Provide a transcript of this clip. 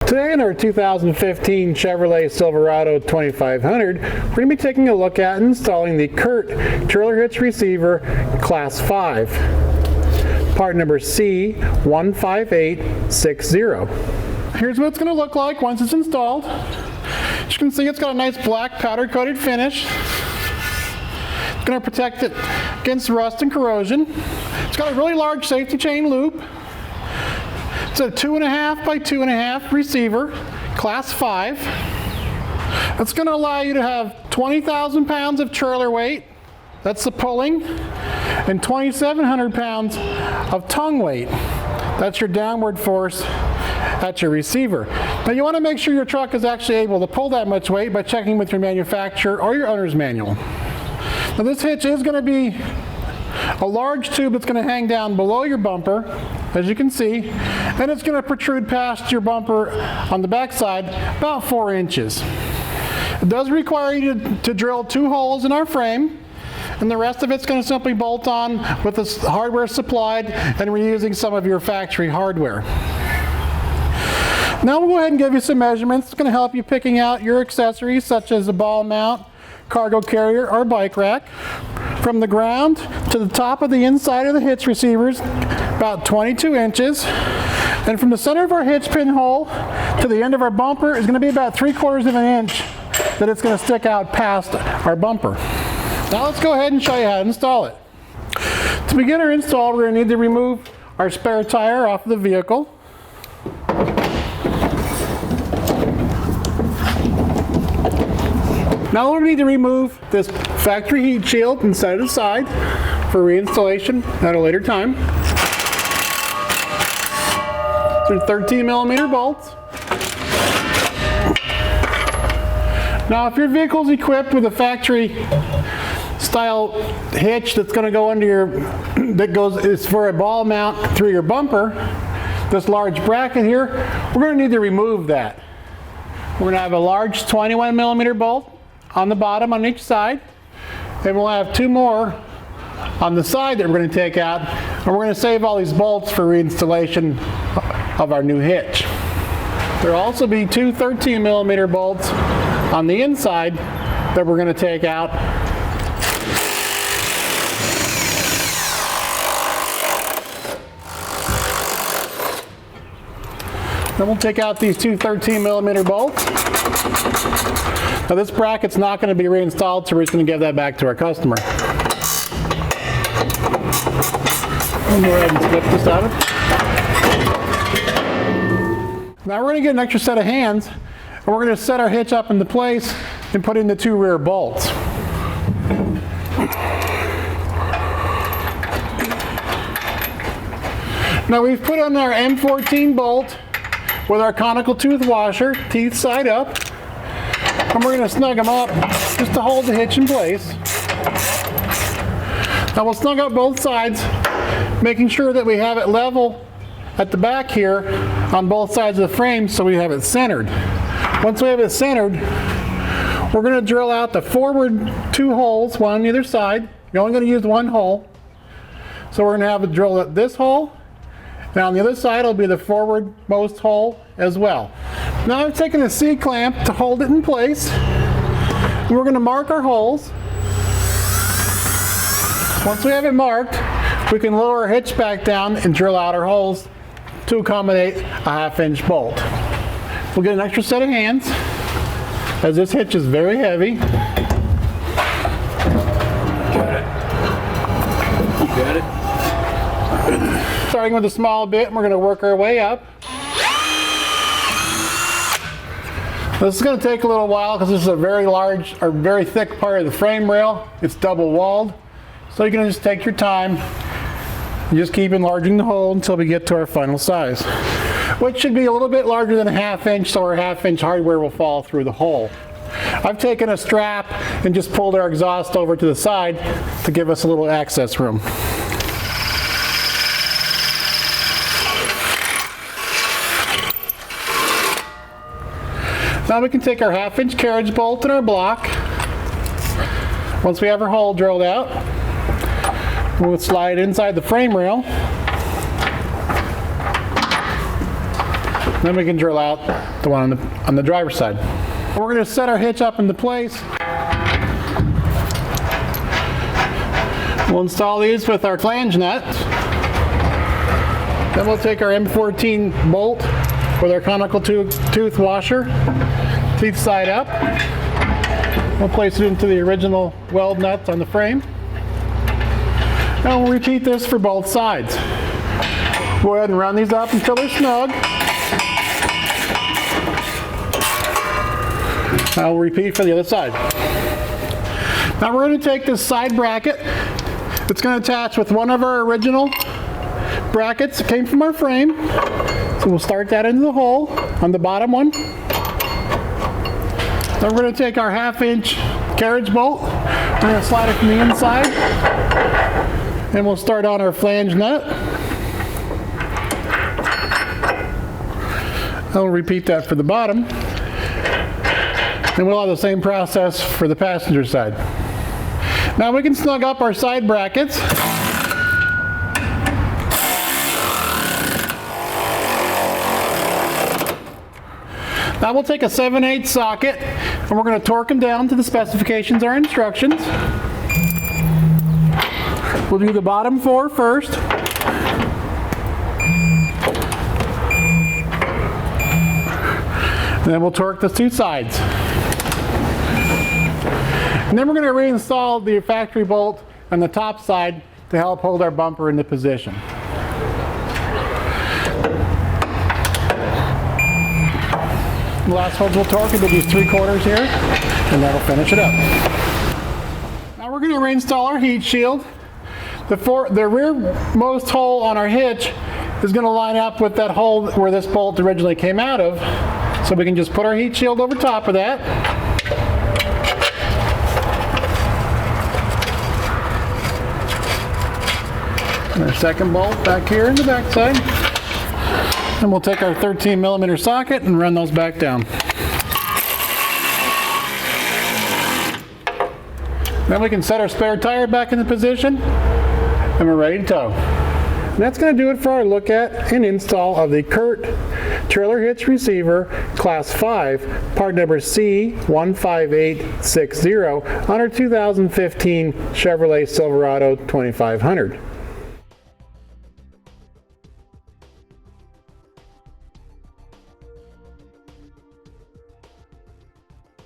Today in our 2015 Chevrolet Silverado 2500, we're going to be taking a look at installing the CURT Trailer Hitch receiver Class 5, part number C15860. Here's what it's going to look like once it's installed. As you can see, it's got a nice black powder coated finish. It's going to protect it against rust and corrosion. It's got a really large safety chain loop. It's a 2.5 by 2.5 receiver, Class 5. It's going to allow you to have 20,000 pounds of trailer weight, that's the pulling, and 2,700 pounds of tongue weight, that's your downward force at your receiver. Now you want to make sure your truck is actually able to pull that much weight by checking with your manufacturer or your owner's manual. Now this hitch is going to be a large tube that's going to hang down below your bumper, as you can see, and it's going to protrude past your bumper on the back side about 4 inches. It does require you to drill 2 holes in our frame, and the rest of it's going to simply bolt on with the hardware supplied and reusing some of your factory hardware. Now we'll go ahead and give you some measurements. It's going to help you picking out your accessories such as a ball mount, cargo carrier, or bike rack. From the ground to the top of the inside of the hitch receivers, about 22 inches. And from the center of our hitch pin hole to the end of our bumper is going to be about 3/4 of an inch that it's going to stick out past our bumper. Now let's go ahead and show you how to install it. To begin our install, we're going to need to remove our spare tire off of the vehicle. Now we'll need to remove this factory heat shield and set it aside for reinstallation at a later time. These are 13mm bolts. Now if your vehicle is equipped with a factory style hitch that's going to go under your, is for a ball mount through your bumper, this large bracket here, we're going to need to remove that. We're going to have a large 21mm bolt on the bottom on each side, and we'll have 2 more on the side that we're going to take out, and we're going to save all these bolts for reinstallation of our new hitch. There will also be 2 13mm bolts on the inside that we're going to take out. Then we'll take out these 2 13mm bolts. Now this bracket's not going to be reinstalled, so we're just going to give that back to our customer. We'll go ahead and slip this out. Now we're going to get an extra set of hands, and we're going to set our hitch up into place and put in the 2 rear bolts. Now we've put on our M14 bolt with our conical tooth washer, teeth side up. And we're going to snug them up just to hold the hitch in place. Now we'll snug up both sides, making sure that we have it level at the back here on both sides of the frame so we have it centered. Once we have it centered, we're going to drill out the forward 2 holes, one on either side. You're only going to use 1 hole. So we're going to have it drill at this hole, and on the other side will be the forwardmost hole as well. Now I've taken a C-clamp to hold it in place. We're going to mark our holes. Once we have it marked, we can lower our hitch back down and drill out our holes to accommodate a 1/2 inch bolt. We'll get an extra set of hands, as this hitch is very heavy. Got it. You got it? Starting with a small bit, and we're going to work our way up. This is going to take a little while because this is a very large or very thick part of the frame rail. It's double walled. So you're going to just take your time and just keep enlarging the hole until we get to our final size, which should be a little bit larger than a 1/2 inch, so our 1/2 inch hardware will fall through the hole. I've taken a strap and just pulled our exhaust over to the side to give us a little access room. Now we can take our 1/2 inch carriage bolt and our block. Once we have our hole drilled out, we'll slide it inside the frame rail. Then we can drill out the one on the driver's side. We're going to set our hitch up into place. We'll install these with our flange nut. Then we'll take our M14 bolt with our conical tooth washer, teeth side up. We'll place it into the original weld nuts on the frame. And we'll repeat this for both sides. Go ahead and round these up until they're snug. Now we'll repeat for the other side. Now we're going to take this side bracket. It's going to attach with one of our original brackets that came from our frame. So we'll start that into the hole on the bottom one. Then we're going to take our 1/2-inch carriage bolt. We're going to slide it from the inside. And we'll start on our flange nut. And we'll repeat that for the bottom. And we'll have the same process for the passenger side. Now we can snug up our side brackets. Now we'll take a 7/8 socket and we're going to torque them down to the specifications or instructions. We'll do the bottom 4 first. And then we'll torque the 2 sides. And then we're going to reinstall the factory bolt on the top side to help hold our bumper into position. The last holes we'll torque into these 3/4 here, and that'll finish it up. Now we're going to reinstall our heat shield. The rearmost hole on our hitch is going to line up with that hole where this bolt originally came out of. So we can just put our heat shield over top of that. And our second bolt back here in the back side. And we'll take our 13mm socket and run those back down. Then we can set our spare tire back into position and we're ready to tow. And that's going to do it for our look at and install of the CURT Trailer Hitch Receiver Class 5, part number C15860 on our 2015 Chevrolet Silverado 2500.